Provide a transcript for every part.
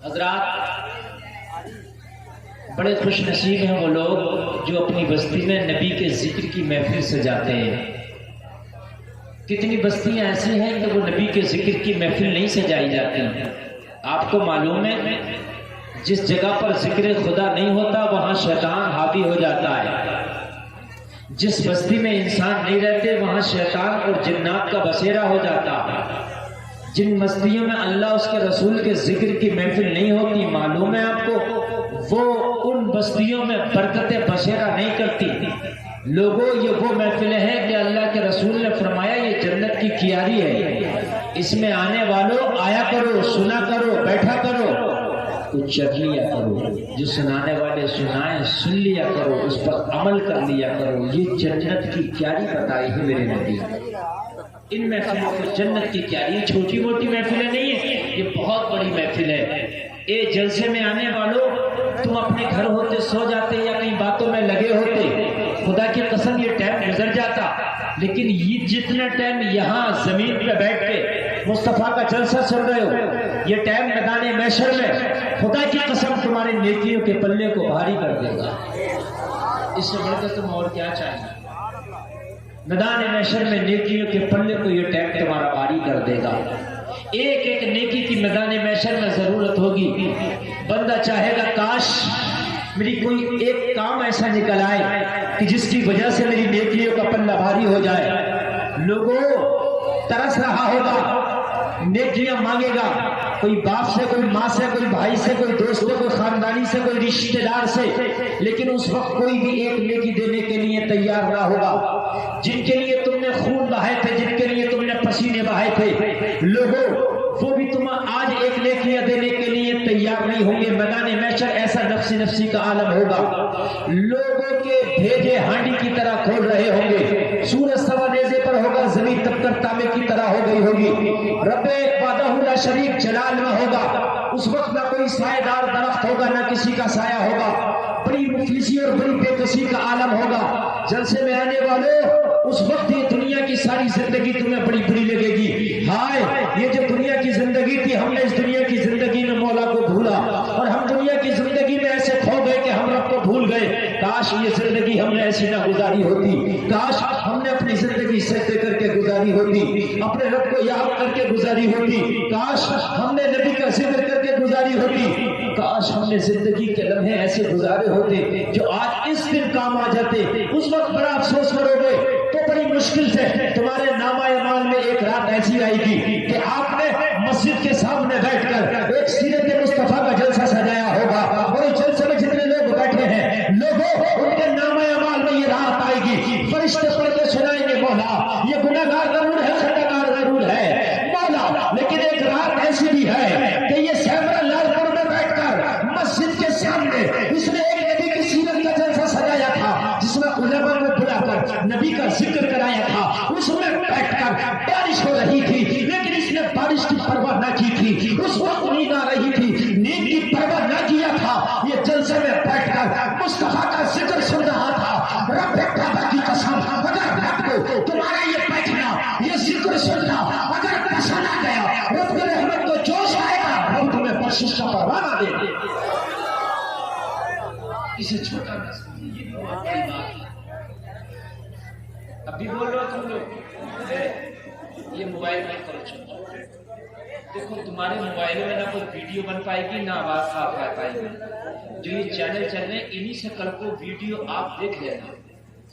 حضرات، بڑے خوش نصیب ہیں وہ لوگ جو اپنی بستی میں نبی کے ذکر کی محفل سجاتے ہیں۔ کتنی بستیاں ایسی ہیں کہ وہ نبی کے ذکر کی محفل نہیں سجائی جاتی۔ آپ کو معلوم ہے جس جگہ پر ذکر خدا نہیں ہوتا وہاں شیطان حاوی ہو جاتا ہے۔ جس بستی میں انسان نہیں رہتے وہاں شیطان اور جنات کا بسیرا ہو جاتا ہے۔ جن بستیوں میں اللہ اس کے رسول کے ذکر کی محفل نہیں ہوتی، معلوم ہے آپ کو، وہ ان بستیوں میں برکت بسیرا نہیں کرتی۔ لوگوں، یہ وہ محفلیں ہیں کہ اللہ کے رسول نے فرمایا یہ جنت کی کیاری ہے، اس میں آنے والوں آیا کرو، سنا کرو، بیٹھا کرو، کچھ چکھ لیا کرو، جو سنانے والے سنائیں سن لیا کرو، اس پر عمل کر لیا کرو۔ یہ جنت کی کیاری بتائی ہے میرے نبی۔ ان محفلوں کو جنت کی کیاری، یہ چھوٹی موٹی محفلیں نہیں ہیں، یہ بہت بڑی محفل ہے۔ اے جلسے میں آنے والوں، تم اپنے گھر ہوتے سو جاتے یا کہیں باتوں میں لگے ہوتے، خدا کی قسم یہ ٹائم گزر جاتا، لیکن یہ جتنا ٹائم یہاں زمین پہ بیٹھ کے مصطفیٰ کا جلسہ سن رہے ہو، یہ ٹائم میدان محشر میں خدا کی قسم تمہاری نیکیوں کے پلے کو بھاری کر دے گا۔ اس سے بڑھ کر تم اور کیا چاہیے؟ میدان محشر میں نیکیوں کے پلے کو یہ ٹائم تمہارا بھاری کر دے گا۔ ایک ایک نیکی کی میدان محشر میں ضرورت ہوگی۔ بندہ چاہے گا کاش میری کوئی ایک کام ایسا نکل آئے کہ جس کی وجہ سے میری نیکیوں کا پلہ بھاری ہو جائے۔ لوگوں، ترس رہا ہوگا، نیکیاں مانگے گا، کوئی باپ سے، کوئی ماں سے، کوئی بھائی سے، کوئی دوست سے، کوئی خاندانی سے، کوئی رشتہ دار سے، لیکن اس وقت کوئی بھی ایک نیکی دینے کے لیے تیار نہ ہوگا۔ جن کے لیے تم نے خون بہائے تھے، جن کے لیے تم نے پسینے بہائے تھے، لوگوں وہ بھی تم آج ایک نیکیاں دینے کے لیے تیار نہیں ہوں گے۔ میدان محشر ایسا نفسی نفسی کا عالم ہوگا، لوگوں کے بھیجے ہانڈی کی طرح کھول رہے ہوں گے، سورج سوا نیزے پر ہوگا، زمین تب تک تانبے کی طرح ہو گئی ہوگی، رب وحدہ لا شریک جلال میں ہوگا۔ اس وقت نہ کوئی سایہ دار درخت ہوگا، نہ کسی کا سایہ ہوگا، بڑی مفلسی اور بڑی بے کسی کا عالم ہوگا۔ جلسے میں آنے والوں، اس وقت یہ دنیا کی ساری زندگی تمہیں بڑی بڑی لگے گی۔ ہائے، یہ جو دنیا کی زندگی تھی، ہم نے اس دنیا کی زندگی میں مولا کو بھولا، اور ہم دنیا کی زندگی میں ایسے کھو گئے کہ ہم رب کو بھول گئے۔ کاش یہ زندگی ہم نے ایسی نہ گزاری ہوتی، کاش ہم نے اپنی زندگی سجدے کر کے گزاری ہوتی، اپنے رب کو یاد کر کے گزاری ہوتی، کاش ہم نے نبی کا ذکر کر کے گزاری ہوتی، کاش ہم نے زندگی کے لمحے ایسے گزارے ہوتے جو آج اس دن کام آ جاتے۔ اس وقت بڑا افسوس کرو گے تو بڑی مشکل سے تمہارے نامہ اعمال میں ایک رات ایسی آئے گی کہ آپ نے مسجد کے سامنے بیٹھ کر ایک سیرت مصطفیٰ کا جلسہ سجایا ہوگا، اور اس جلسے میں جتنے لوگ بیٹھے ہیں، لوگوں ان کے نامہ اعمال میں یہ رات آئے گی، فرشتے پڑھ کے سنائیں گے، مولا یہ گناہگار ضرور ہے، خطاکار ضرور ہے مولا، لیکن ایک رات ایسی بھی ہے کہ یہ سیمرا لال پور میں بیٹھ کر مسجد کے سامنے اس نے ایک نبی کی سیرت کا جلسہ سجایا تھا، جس میں علماء کو بلا کر نبی کا ذکر کرایا تھا، اس میں بیٹھ کر بارش ہو رہی تھی، لیکن اس نے بارش کی پرواہ نہ کی تھی، اس وقت نیند آ رہی تھی، نیند کی پرواہ نہ کیا تھا، یہ جلسے میں بیٹھ کر مصطفیٰ کا ذکر سن رہا تھا۔ رب کعبہ کی قسم، اگر رب کو تمہارا یہ بیٹھنا، یہ ذکر سننا اگر پسند آ گیا، رب کی رحمت کو جوش آئے گا، رب تمہیں بخشش کا پروانہ دے دے۔ اسے چھوٹا نہ سمجھیے، یہ بہت بڑی بات ہے۔ ابھی بول رہا تم لوگ یہ موبائل میں کرو، چھوٹا دیکھو، تمہارے موبائل میں نہ کوئی ویڈیو بن پائے گی، نہ آواز صاف آ پائے گی۔ جو یہ چینل چل رہے ہیں انہی سے کل کو ویڈیو آپ دیکھ لینا،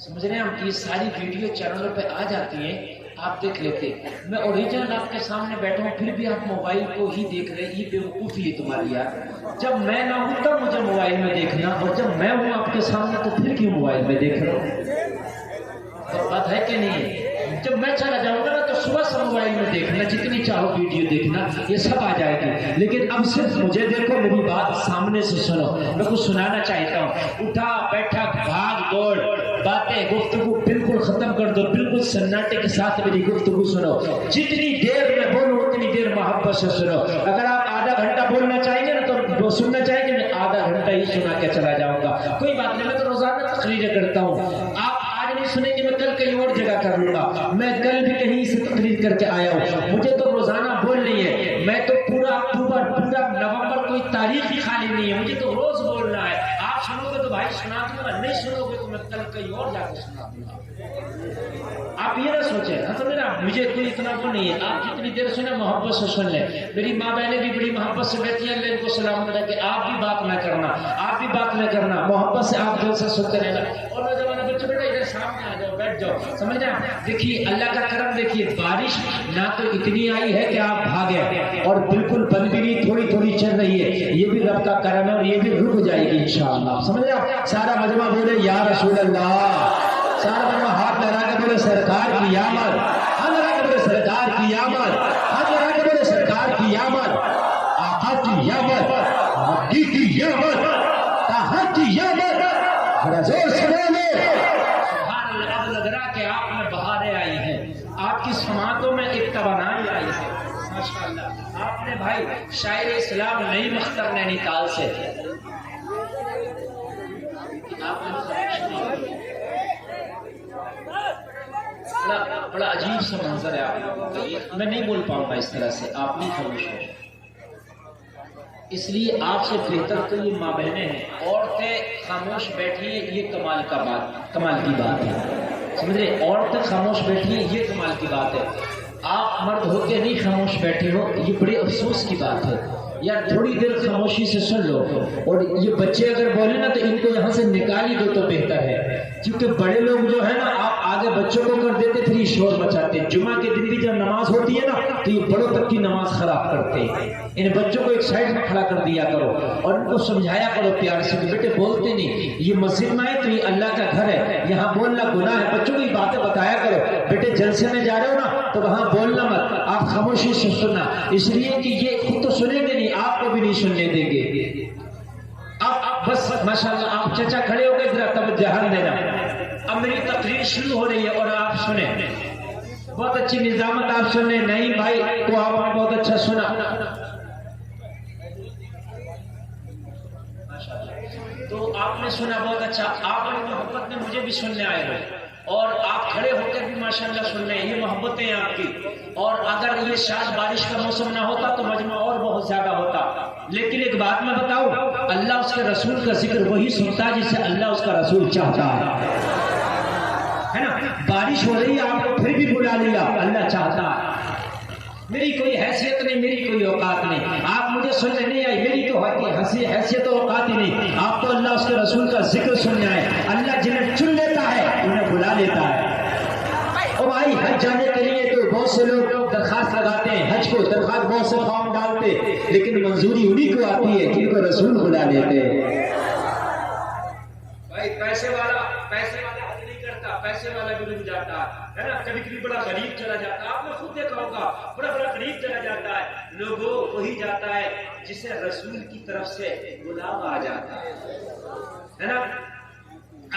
سمجھ رہے ہیں ہم؟ یہ ساری ویڈیو چینلوں پہ آ جاتی ہیں، آپ دیکھ لیتے۔ میں اوریجنل آپ کے سامنے بیٹھا ہوں، پھر بھی آپ موبائل کو ہی دیکھ رہے، یہ بے وقوفی ہے تمہاری یار۔ جب میں نہ ہوں تب مجھے موبائل میں دیکھنا، اور جب میں ہوں آپ کے سامنے تو پھر کیوں موبائل میں دیکھ رہا ہوں؟ بات ہے کہ نہیں ہے؟ جب میں چلا جاؤں گا نا تو صبح سے موبائل میں دیکھنا، جتنی چاہو ویڈیو دیکھنا، یہ سب آ جائے گی، لیکن اب صرف مجھے دیکھو، میری بات سامنے سے سنو، میں کچھ سنانا چاہتا ہوں۔ اٹھا بیٹھا بھاگ دوڑ باتیں گفتگو بالکل ختم کر دو، بالکل سناٹے کے ساتھ میری گفتگو سنو، جتنی دیر میں بولوں اتنی دیر محبت سے سنو۔ اگر آپ آدھا گھنٹہ بولنا چاہیں گے نا تو سننا چاہیں گے، میں آدھا گھنٹہ ہی سنا کے چلا جاؤں گا، کوئی بات نہیں، میں تو روزانہ تقریریں کرتا ہوں، آپ نہیں سنیں گے، میں کل کہیں اور جگہ کر لوں گا، میں کل بھی کہیں سے تقریر کر کے آیا ہوں، مجھے تو روزانہ بولنی ہے، میں تو پورا اکتوبر، پورا نومبر کو کوئی تاریخ ہی خالی نہیں ہے، مجھے تو روز بولنا ہے، آپ سنو گے تو بھائی سنا دوں گا، نہیں سنو گے تو میں کل کہیں اور جا کے سنا دوں گا۔ آپ یہ نہ سوچیں نا، سمجھ رہے مجھے کوئی اتنا وہ نہیں ہے، آپ جتنی دیر سنیں محبت سے سن لیں۔ میری ماں بہنیں بھی بڑی محبت سے بیٹھی ہیں، اللہ ان کو سلامت رکھے، آپ بھی بات نہ کرنا، آپ بھی بات نہ کرنا، محبت سے آپ دل سے سنتے رہنا۔ اور نوجوان بچے بیٹا ادھر سامنے آ جاؤ، بیٹھ جاؤ، سمجھ رہے ہیں؟ دیکھیے اللہ کا کرم، دیکھیے بارش نہ تو اتنی آئی ہے کہ آپ بھاگے اور بالکل بند بھی نہیں، تھوڑی تھوڑی چل رہی ہے، یہ بھی رب کا کرم ہے اور یہ بھی رک جائے گی انشاءاللہ، سمجھ رہے آپ؟ سارا مجمع بولے یا رسول اللہ، سارا مجمع ہاتھ لگا کے بولے سرکار کی آمد، ہاتھ لگا کے بولے سرکار کی آمد، ہاتھ لگا کے بولے سرکار کی آمد، آقا کی آمد، مکی کی آمد، طاہا کی آمد، بڑا زور سے بولے سبحان اللہ۔ اب لگ رہا کہ آپ میں بہاریں آئی ہیں، آپ کی سماعتوں میں ایک توانائی آئی ہے، ماشاءاللہ۔ آپ نے بھائی شاعر اسلام نئی مختر نینی تال سے بڑا عجیب سا منظر ہے، آپ میں نہیں بول پاؤں گا اس طرح سے، آپ نہیں خاموش ہو، اس لیے آپ سے بہتر تو یہ ماں بہنیں ہیں، عورتیں خاموش بیٹھی ہیں، یہ کمال کی بات ہے، سمجھ رہے؟ عورتیں خاموش بیٹھی ہیں، یہ کمال کی بات ہے۔ آپ مرد ہو کے نہیں خاموش بیٹھے ہو، یہ بڑے افسوس کی بات ہے، یار تھوڑی دیر خاموشی سے سن لو۔ اور یہ بچے اگر بولے نا تو ان کو یہاں سے نکال ہی دو تو بہتر ہے، کیونکہ بڑے لوگ جو ہے نا آپ آگے بچوں کو کر دیتے پھر یہ شور مچاتے، جمعہ کے دن بھی جب نماز ہوتی ہے نا تو یہ بڑوں تک کی نماز خراب کرتے ہیں۔ ان بچوں کو ایک سائڈ میں کھڑا کر دیا کرو اور ان کو سمجھایا کرو پیار سے کہ بیٹے بولتے نہیں، یہ مسجد میں ہے تو یہ اللہ کا گھر ہے، یہاں بولنا گناہ ہے، بچوں کو یہ باتیں بتایا کرو، بیٹے جلسے میں جا رہے ہو نا تو وہاں بولنا مت، آپ خاموشی سے سننا، اس لیے کہ یہ خود تو سنیں گے نہیں، آپ کو بھی نہیں سننے دیں گے۔ اب بس ماشاءاللہ آپ چچا کھڑے ہو گئے، ذرا توجہ دینا، اب میری تقریر شروع ہو رہی ہے اور آپ سنیں، بہت اچھی نظامت آپ سنیں، نہیں بھائی تو آپ نے بہت اچھا سنا، تو آپ نے سنا بہت اچھا، آپ بڑی محبت میں مجھے بھی سننے آئے ہو اور آپ کھڑے ہو کر بھی ماشاءاللہ سن رہے ہیں، یہ محبتیں ہیں آپ کی۔ اور اگر یہ شاید بارش کا موسم نہ ہوتا تو مجمع اور بہت زیادہ ہوتا، لیکن ایک بات میں بتاؤں، اللہ اس کے رسول کا ذکر وہی سنتا ہے جسے اللہ اس کا رسول چاہتا ہے نا؟ بارش ہو رہی ہے آپ کو پھر بھی بلا لیا، اللہ چاہتا ہے۔ میری کوئی حیثیت نہیں، میری کوئی اوقات نہیں، آپ مجھے سننے نہیں آئی، میری تو حیثیت و اوقات ہی نہیں، آپ تو اللہ اس کے رسول کا ذکر سننے آئے۔ اللہ جنہیں چن لیتا ہے انہیں بلا لیتا ہے۔ اور بھائی حج جانے کے لیے تو بہت سے لوگ درخواست لگاتے ہیں، حج کو درخواست بہت سے فارم ڈالتے، لیکن منظوری انہی کو آتی ہے جن کو رسول بلا لیتے ہیں۔ بھائی پیسے والا حج نہیں کرتا، پیسے والا بھی رک جاتا ہے نا، کبھی کبھی بڑا غریب چلا جاتا ہے، آپ نے خود دیکھا ہوگا، بڑا غریب چلا جاتا ہے، لوگوں وہی جاتا ہے جسے رسول کی طرف سے بلاوا آ جاتا ہے نا۔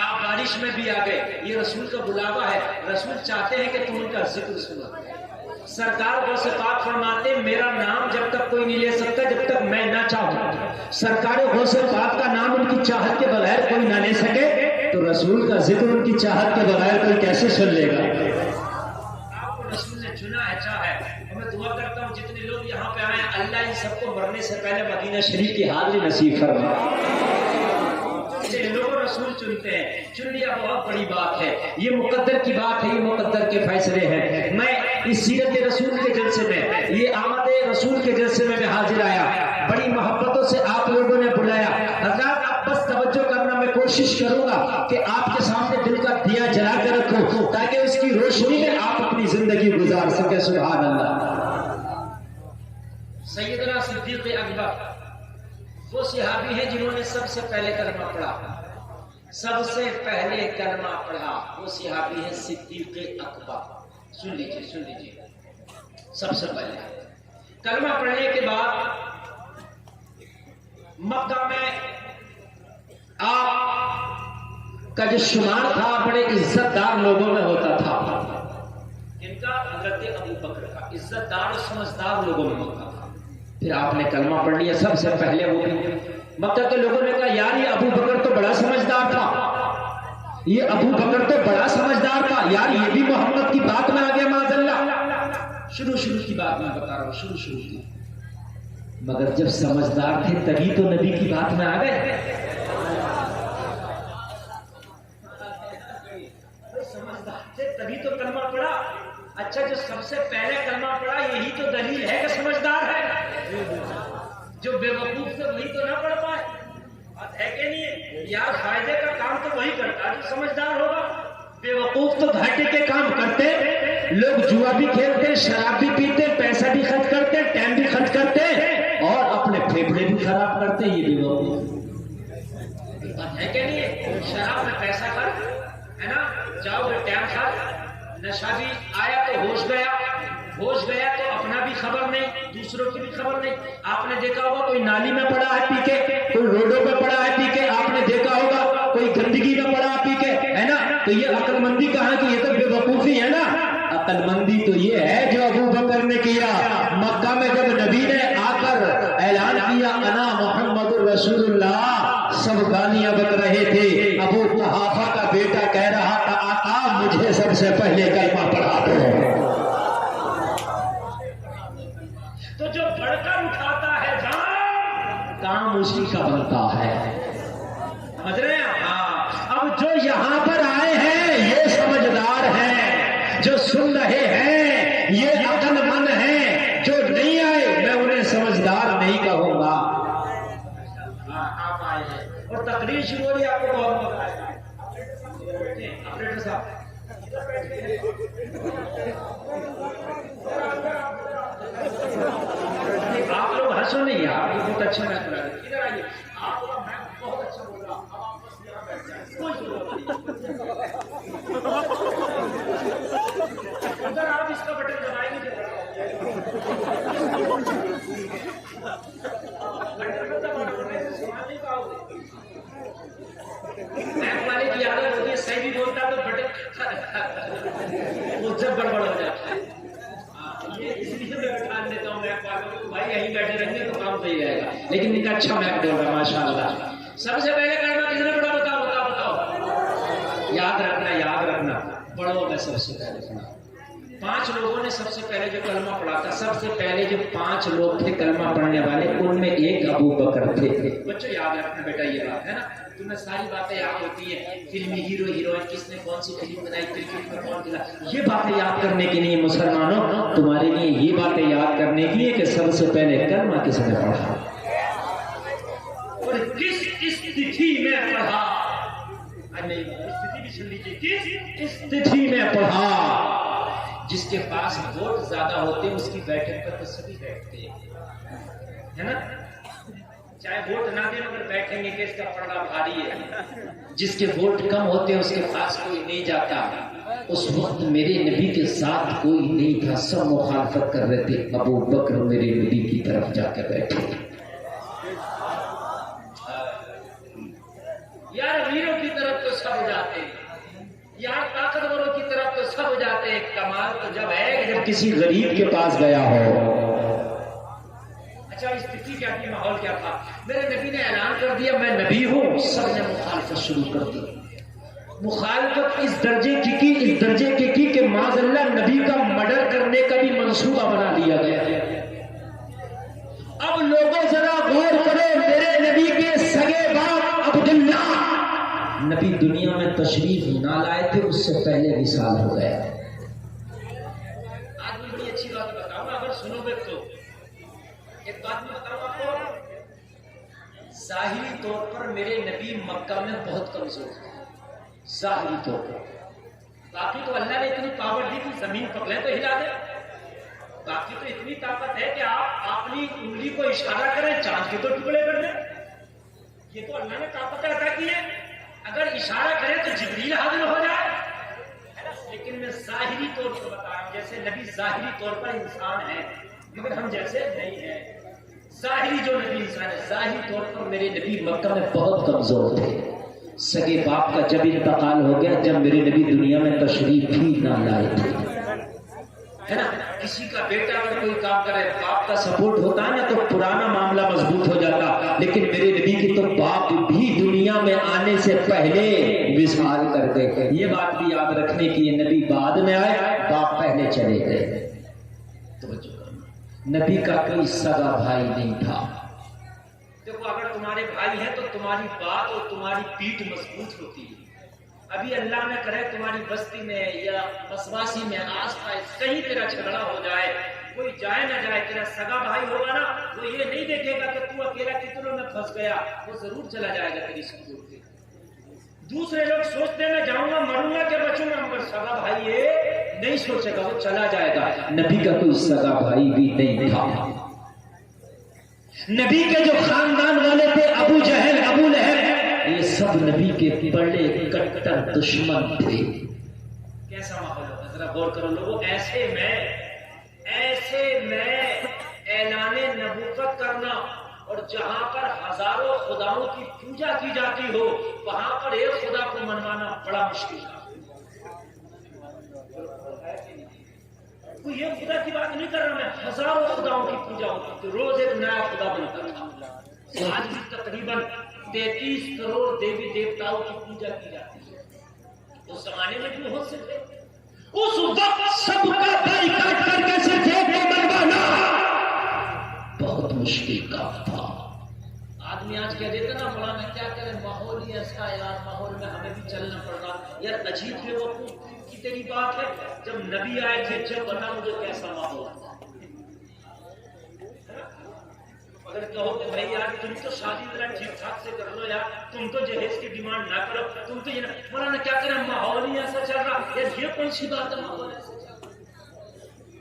آپ بارش میں بھی آ گئے، یہ رسول کا بلاوا ہے، رسول چاہتے ہیں کہ تم ان کا ذکر سنو۔ سرکار غوث پاک فرماتے میرا نام جب تک کوئی نہیں لے سکتا جب تک میں نہ چاہوں، سرکار غوث پاک کا نام ان کی چاہت کے بغیر کوئی نہ لے سکے تو رسول کا ذکر ان کی چاہت کے بغیر کوئی کیسے سن لے گا؟ آپ کو رسول نے چنا ہے، چاہا ہے، میں دعا کرتا ہوں جتنے لوگ یہاں پہ آئے اللہ ان سب کو مرنے سے پہلے مدینہ شریف کی حاضری نصیب فرمائے۔ لوگ رسول چنتے ہیں، چن لیا بہت بڑی بات ہے، یہ مقدر کی بات ہے، یہ مقدر کے فیصلے ہیں۔ میں اس سیرت رسول کے جلسے میں، یہ آمد رسول کے جلسے میں حاضر آیا، بڑی محبتوں سے آپ لوگوں نے بلایا۔ حضرات اب بس توجہ کرنا، میں کوشش کروں گا کہ آپ کے سامنے دل کا دیا جلا کر رکھوں تاکہ اس کی روشنی میں آپ اپنی زندگی گزار سکیں۔ سبحان اللہ۔ سیدنا صدیق اکبر وہ صحابی ہیں جنہوں نے سب سے پہلے کلمہ پڑھا، سب سے پہلے کلمہ پڑھا، وہ صحابی ہیں صدیق اکبر۔ سن لیجیے سب سے پہلے کلمہ پڑھنے کے بعد مکہ میں آپ کا جو شمار تھا بڑے عزت دار لوگوں میں ہوتا تھا، ان کا حضرت ابو بکر کا عزت دار سمجھدار لوگوں میں ہوتا تھا۔ پھر آپ نے کلمہ پڑھ لیا سب سے پہلے، وہ بھی مکہ کے لوگوں نے کہا یار یہ ابو بکر تو بڑا سمجھدار تھا، یہ ابو بکر تو بڑا سمجھدار تھا، یار یہ بھی محمد کی بات میں آ گیا معاذ اللہ۔ شروع کی بات میں بتا رہا ہوں، شروع کی مگر جب سمجھدار تھے تبھی تو نبی کی بات میں آ گئے. سمجھدار تھے تبھی تو کلمہ پڑھا. اچھا جو سب سے پہلے کلمہ پڑھا یہی تو دلیل ہے کہ سمجھدار ہے. جو بے وقوف تھے وہی تو نہ پڑھ پائے. بات ہے کہ نہیں یار؟ فائدے کا کام تو وہی کرتا جو سمجھدار ہوگا. بے وقوف تو گھاٹے کے کام کرتے. لوگ جوا بھی کھیلتے, شراب بھی پیتے, پیسہ بھی خرچ کرتے, ٹائم بھی خرچ کرتے اور اپنے پھیپھڑے بھی خراب کرتے. یہ بے وقوف بات ہے کہ نہیں؟ شراب میں پیسہ خرچ ہے نا, جاؤ گے ٹائم خرچ. نشہ بھی آیا تو ہوش گیا, ہوش گیا تو اپنا بھی خبر نہیں, دوسروں کی بھی خبر نہیں. آپ نے دیکھا ہوگا کوئی نالی میں پڑا ہے پی کے, کوئی روڈوں پہ پڑا ہے پی کے. آپ نے دیکھا ہوگا کوئی گندگی میں پڑا ہے پی کے, ہے نا. تو یہ عقل مندی کہاں کی؟ یہ تو بے وقوفی ہے نا. عقل مندی تو یہ ہے جو ابو بکر نے کیا. مکہ میں جب نبی نے آ کر اعلان کیا انا محمد رسول اللہ, سب گالیاں بک رہے تھے. ابو قحافہ کا بیٹا کہہ رہا تھا آقا مجھے سب سے پہلے کلمہ پڑھا دو. تو جو بڑھ کر اٹھاتا ہے جان کام اسی کا بنتا ہے. سمجھ رہے ہیں؟ ہاں. اب جو یہاں پر آئے ہیں یہ سمجھدار ہیں, جو سن رہے ہیں یہ عقل مند ہیں. جو نہیں آئے میں انہیں سمجھدار نہیں کہوں گا. آپ آئے ہیں اور تقریر شروع ہو رہی ہے. آپ کو بہت مزہ آئے گا. آپریٹر صاحب آپ لوگ ہنسو نہیں, آپ کو بہت اچھا محسوس ہے. ادھر آئیے. آپ کا میں بہت اچھا بول رہا ہوں. اب آپ بس یہاں بیٹھ جائیں, کوئی ضرورت نہیں. ادھر آپ اس کا بٹن دبائیں گے. بینک والے کی عادت ہوتی ہے صحیح بھی بولتا تو بٹن وہ جب گڑبڑ ہو جاتا ہے. یہ اس لیے میں بٹھا دیتا ہوں بینک والوں کو, بھائی یہیں بیٹھے رہیں گے تو کام صحیح رہے گا. لیکن ان کا اچھا میپ بول رہا ہے ماشاء اللہ. سب سے پہلے کرنا کس نے پڑھا؟ بتاؤ بتاؤ بتاؤ. یاد رکھنا, یاد رکھنا. پڑھو میں سب سے پہلے پڑھا. 5 لوگوں نے سب سے پہلے جو کلمہ پڑھا تھا, سب سے پہلے جو 5 لوگ تھے کلمہ پڑھنے والے ان میں ایک ابو بکر تھے. بچوں یاد رکھنا بیٹا یہ بات ہے نا. تمہیں ساری باتیں یاد ہوتی ہیں, فلمی ہیرو ہیروئن کس نے کون سی فلم بنائی, کرکٹ میں کون کھیلا, یہ باتیں یاد کرنے کے لیے مسلمانوں تمہارے لیے یہ باتیں یاد کرنے کی ہے کہ سب سے پہلے کلمہ کس نے پڑھا اور کس استھتی میں پڑھا. نہیں استھتی بھی سن لیجیے, کس استھتی میں پڑھا. جس کے پاس ووٹ زیادہ ہوتے ہیں اس کی بیٹھک پر تو سبھی بیٹھتے ہیں, ہے نا. چاہے ووٹ نہ دیں مگر بیٹھیں گے کہ اس کا پردہ بھاری ہے. جس کے ووٹ کم ہوتے ہیں اس کے پاس کوئی نہیں جاتا. اس وقت میرے نبی کے ساتھ کوئی نہیں تھا, سب مخالفت کر رہے تھے. ابو بکر میرے نبی کی طرف جا کے بیٹھے. یار ویروں کی طرف تو سب جاتے ہیں, یار طاقتوروں کی طرف تو سب جاتے ہیں. کمال تو جب ہے جب کسی غریب کے پاس گیا ہو. اچھا استھتی کیا تھی, ماحول کیا تھا؟ میرے نبی نے اعلان کر دیا میں نبی ہوں, سب نے مخالفت شروع کر دی. مخالفت اس درجے کی کہ معاذ اللہ نبی کا مرڈر کرنے کا بھی منصوبہ بنا دیا گیا. اب لوگوں ذرا غور کرو, میرے نبی کے سگے باپ عبداللہ نبی دنیا میں تشریف نہ لائے تھے, اس سے پہلے وصال ہو گیا. آج میں بڑی اچھی بات بتاؤں گا, اگر سنو گے تو. ایک بات میں بتاؤں آپ کو, ظاہری طور پر میرے نبی مکہ میں بہت کمزور تھے, ظاہری طور پر. باقی تو اللہ نے اتنی پاور دی کہ زمین پکڑے تو ہلا دے. باقی تو اتنی طاقت ہے کہ آپ اپنی انگلی کو اشارہ کریں چاند کے تو ٹکڑے کر دیں. یہ تو اللہ نے طاقت عطا کی ہے. اگر اشارہ کرے تو جبریل حاضر ہو جائے. لیکن میں ظاہری طور پر بتا رہا ہوں, جیسے نبی ظاہری طور پر انسان ہے مگر ہم جیسے نہیں ہیں. ظاہری جو نبی انسان ہے, ظاہری طور پر میرے نبی مکہ میں بہت کمزور تھے. سگے باپ کا جب انتقال ہو گیا, جب میرے نبی دنیا میں تشریف ہی نہ لائے تھے, ہے نا. کسی کا بیٹا اگر کوئی کام کرے, باپ کا سپورٹ ہوتا ہے نا تو پرانا معاملہ مضبوط ہو جاتا. لیکن میرے نبی کی تو باپ بھی دنیا میں آنے سے پہلے وصال کر گئے. یہ بات بھی یاد رکھنے کی, یہ نبی بعد میں آئے, باپ پہلے چلے گئے. توجہ کرنا. نبی کا کوئی سگا بھائی نہیں تھا. دیکھو اگر تمہارے بھائی ہیں تو تمہاری بات اور تمہاری پیٹھ مضبوط ہوتی ہے. ابھی اللہ نہ کرے تمہاری بستی میں یا بسواسی میں آس پاس کہیں تیرا جھگڑا ہو جائے، کوئی جائے نہ جائے، تیرا سگا بھائی ہوگا نا، وہ یہ نہیں دیکھے گا کہ تو اکیلا کتنوں میں پھنس گیا، وہ ضرور چلا جائے گا تیری سکوٹ کے. دوسرے لوگ سوچتے میں جاؤں گا مروں گا کہ بچوں گا، مگر سگا بھائی یہ نہیں سوچے گا، وہ چلا جائے گا. نبی کا کوئی سگا بھائی بھی نہیں تھا. نبی کے جو خاندان والے تھے، ابو جہل، ابو لہب، یہ سب نبی کے بڑے کٹر دشمن تھے. کیسا ماحول ہوتا، ذرا غور کرو لوگوں. ایسے میں اعلان نبوت کرنا، اور جہاں پر ہزاروں خداؤں کی پوجا کی جاتی ہو وہاں پر ایک خدا کو منوانا بڑا مشکل ہے. کوئی ایک خدا کی بات نہیں کر رہا میں، ہزاروں خداؤں کی پوجا ہوتی تو روز ایک نیا خدا بنتا تھا. آج بھی تقریباً 33 کروڑ دیوی دیوتاؤں کی پوجا کی جاتی ہے. اس زمانے میں بھی بہت سے تھے. اس وقت سب کا بائیکاٹ کر کے صرف ایک کو منوانا بہت مشکل کام تھا. آدمی آج کہہ دیتا نا مولانا کیا کرے، ماحول ہی ایسا ہے یار، ماحول میں ہمیں بھی چلنا پڑ رہا. یار عجیب ہے وہ کی تیری بات ہے، جب نبی آئے تھے جب بتا مجھے کیسا ماحول تھا. اگر کہو کہ بھائی یار تم تو شادی ذرا ٹھیک ٹھاک سے کر لو یار، تم تو جہیز کی ڈیمانڈ نہ کرو، تم تو یہ مولانا کیا کرے ماحول ہی ایسا چل رہا. یار یہ کون سی بات ہے، ماحول ایسا چل رہا.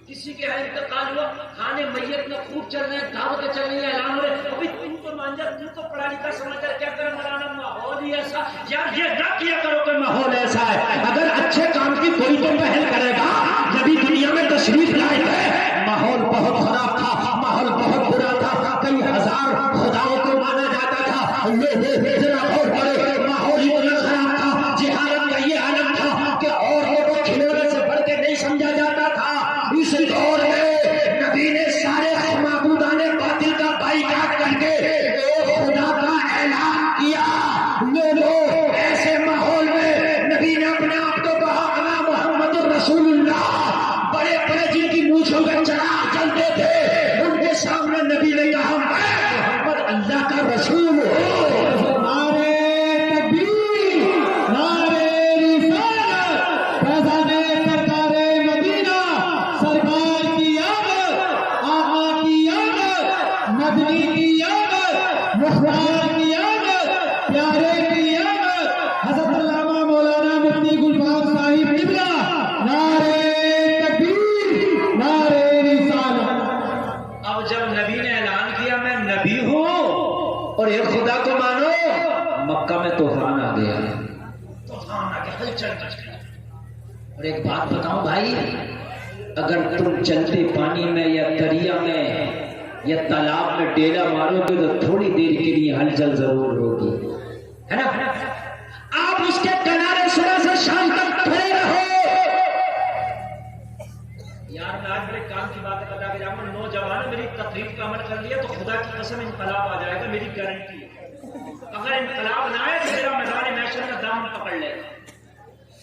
کسی کے یہاں انتقال ہوا، کھانے میت میں خوب چل رہے ہیں، دعوتیں چل رہی ہیں، اعلان ہو رہے ہیں، ابھی تم تو مان جا، تم تو پڑھا لکھا سمجھا، کیا کرے مولانا ماحول ہی ایسا. یار یہ نہ کیا کرو کہ ماحول ایسا ہے. اگر اچھے کام کی کوئی تو پہل کرے گا. جبھی دنیا میں تشریف لائے تھے ماحول بہت خراب تھا، ماحول بہت برا تھا، کئی ہزار خداؤں کو مانا جاتا تھا. ذرا غور کرے، ماحول ہی اتنا خراب تھا. جہالت کا یہ عالم تھا کہ عورتوں کو کھلونے سے بڑھ کے نہیں سمجھا جاتا تھا. اس دور میں نبی نے سارے معبودان باطل کا بائیکاٹ کر کے ایک خدا کا اعلان کیا. لوگوں ایسے ماحول میں نبی نے اپنے آپ کو کہا انا محمد رسول اللہ. بڑے بڑے جن کی مونچھوں میں چراغ جلتے تھے ان کے سامنے نبی نے کہا میں محمد اللہ کا رسول ہوں. نعرے تکبیر، نعرے رسالت، فیضان سرکار مدینہ، سرکار کی آمد، آقا کی آمد، مدنی کی آمد، مختار کی آمد، پیارے کی آمد، حضرت علامہ مولانا مفتی گلفام صاحب قبلہ. نعرے تکبیر، نعرے رسالت. اب جب نبی نے اعلان کیا میں نبی ہوں اور ایک خدا کو مانو، مکہ میں طوفان آ گیا. طوفان آ کے ہلچل مچ گئی. اور ایک بات بتاؤں بھائی، اگر تم چلتے پانی میں یا دریا میں یا تالاب میں ڈیلا مارو گے تو تھوڑی دیر کے لیے ہلچل ضرور ہوگی، ہے نا. آپ اس کے کنارے صبح سے شام تک کھڑے رہو. یار میں آج بڑے کام کی باتیں بتا کے جاؤں گا. نوجوانوں میری تقریر کا عمل کر لیا تو خدا کی قسم انقلاب آ جائے گا، میری گارنٹی ہے. اگر انقلاب نہ آئے تو میرا میدان محشر میں دامن پکڑ لے گا.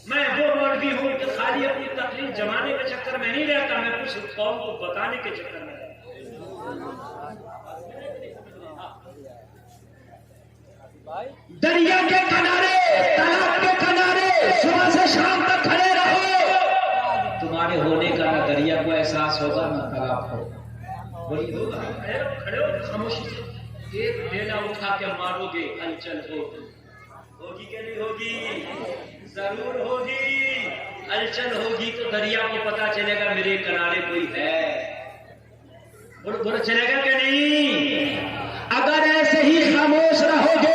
میں وہ مولوی ہوں کہ خالی اپنی تقریر جمانے کے چکر میں نہیں رہتا، میں کچھ قوم کو بتانے کے چکر میں رہتا. دریا کے کنارے، تالاب کے کنارے صبح سے شام تک کھڑے رہو. تمہارے ہونے کا نہ دریا کو احساس ہوگا نہ تالاب کو. وہی ہوگا کھڑے ہو خاموشی سے. ایک ڈیلا اٹھا کے مارو گے ہلچل ہوگی کہ نہیں ہوگی؟ ضرور ہوگی. ہلچل ہوگی تو دریا کو پتا چلے گا میرے کنارے کوئی ہے. بڑا چلے گا کہ نہیں؟ اگر ایسے ہی خاموش رہو گے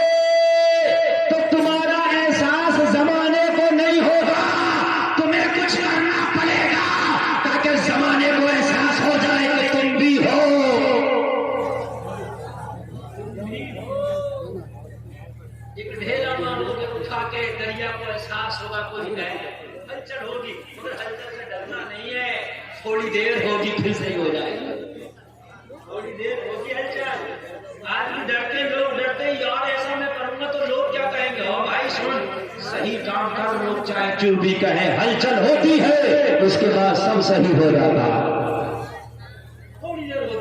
تو تمہارا احساس زمانے کو نہیں ہوگا. تمہیں کچھ کرنا پڑے گا تاکہ زمانے کو احساس ہو جائے کہ تم بھی ہو. ایک ڈھیلا مارو گے اٹھا کے دریا کو احساس ہوگا کوئی ہے. ہلچل ہوگی مگر ہلچل سے ڈرنا نہیں ہے. تھوڑی دیر ہوگی پھر صحیح ہو جائے گا. تھوڑی دیر ہوگی ہلچل. آدمی ڈرتے، لوگ ڈرتے یار ایسا میں کروں گا تو لوگ کیا کہیں گے. ہاں بھائی سن، صحیح کام کر، لوگ چاہے جو بھی کہیں، ہلچل ہوتی ہے اس کے بعد سب صحیح ہو جاتا. تھوڑی دیر ہوگی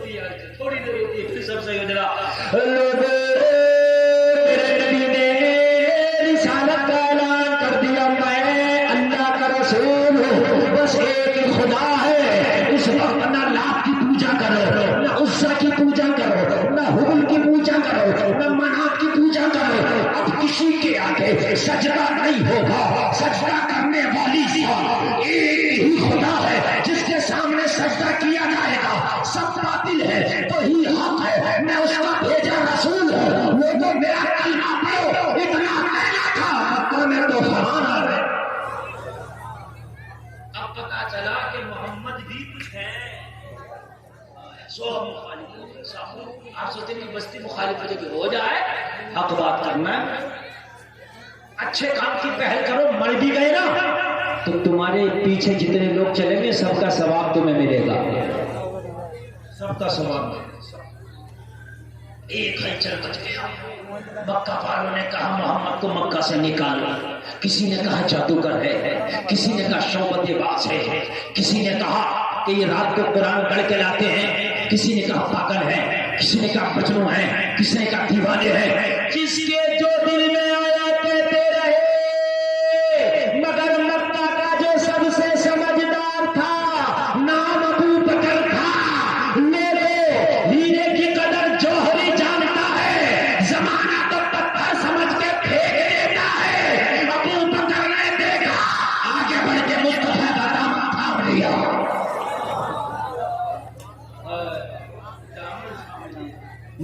پوجا کرو نہ منات کی پوجا کرو، اب کسی کے آگے سجدہ نہیں ہوگا، سجدہ کرنے والی ذات ایک ہی خدا ہے جس کے سامنے سجدہ کیا جائے گا، سب باطل ہے تو ہی حق ہے، میں اس کا بھیجا رسول ہوں، لوگوں میرا کلمہ پڑھو، اتنا کہنا تھا مکہ میں تو فرمان آ گئے۔ اب پتا چلا کہ محمد بھی کچھ ہے، سو ہم مخالف آپ سوچتے ہیں کہ بستی مخالف جب ہو جائے حق بات کرنا ہے، اچھے کام کی پہل کرو، مر بھی گئے نا تو تمہارے پیچھے جتنے لوگ چلیں گے سب کا ثواب تمہیں ملے گا، سب کا ثواب ملے گا۔ ایک ہلچل بچ گیا، مکہ والوں نے کہا محمد کو مکہ سے نکالو، کسی نے کہا جادوگر ہے، کسی نے کہا شعبت باز ہے، کسی نے کہا کہ یہ رات کو قرآن پڑھ کے لاتے ہیں، کسی نے کہا پاگل ہے، کسی نے کہا مجنون ہے، کسی نے کہا دیوانے ہیں، جس کے جو دل میں آیا کہتے رہے، مگر مکہ کا جو سب سے سمجھدار تھا نام ابو بکر تھا، میرے ہیرے کی قدر جوہری جانتا ہے، زمانہ تو پتھر سمجھ کے پھینک دیتا ہے، ابو بکر نے دیکھا آگے بڑھ کے مصطفیٰ کا دامن تھام لیا۔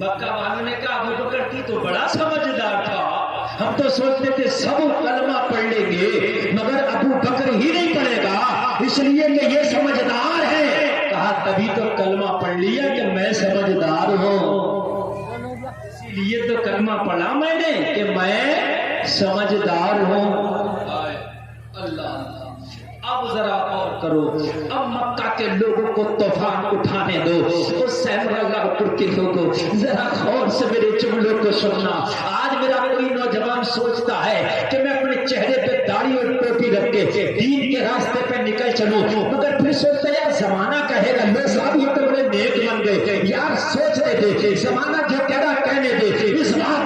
مکہ والوں نے کہا ابو بکر کی تو بڑا سمجھدار تھا، ہم تو سوچتے تھے سب کلمہ پڑھ لیں گے مگر ابو بکر ہی نہیں پڑھے گا، اس لیے کہ یہ سمجھدار ہے۔ کہا تبھی تو کلمہ پڑھ لیا کہ میں سمجھدار ہوں، اسی لیے تو کلمہ پڑھا میں نے کہ میں سمجھدار ہوں۔ اللہ اب ذرا اور کرو، اب مکہ کے لوگوں کو طوفان اٹھانے دو، اس سیمرا پور کے لوگوں ذرا غور سے میرے جملوں کو سننا۔ آج میرا کوئی نوجوان سوچتا ہے کہ میں اپنے چہرے پہ داڑھی اور ٹوپی رکھ کے دین کے راستے پہ نکل چلوں، مگر پھر سوچتا ہے یار زمانہ کہے گا لوگ صاحب یہ تو بڑے نیک بن گئے، یار سوچنے دے، زمانہ جو کہہ رہا کہنے دے، اس بات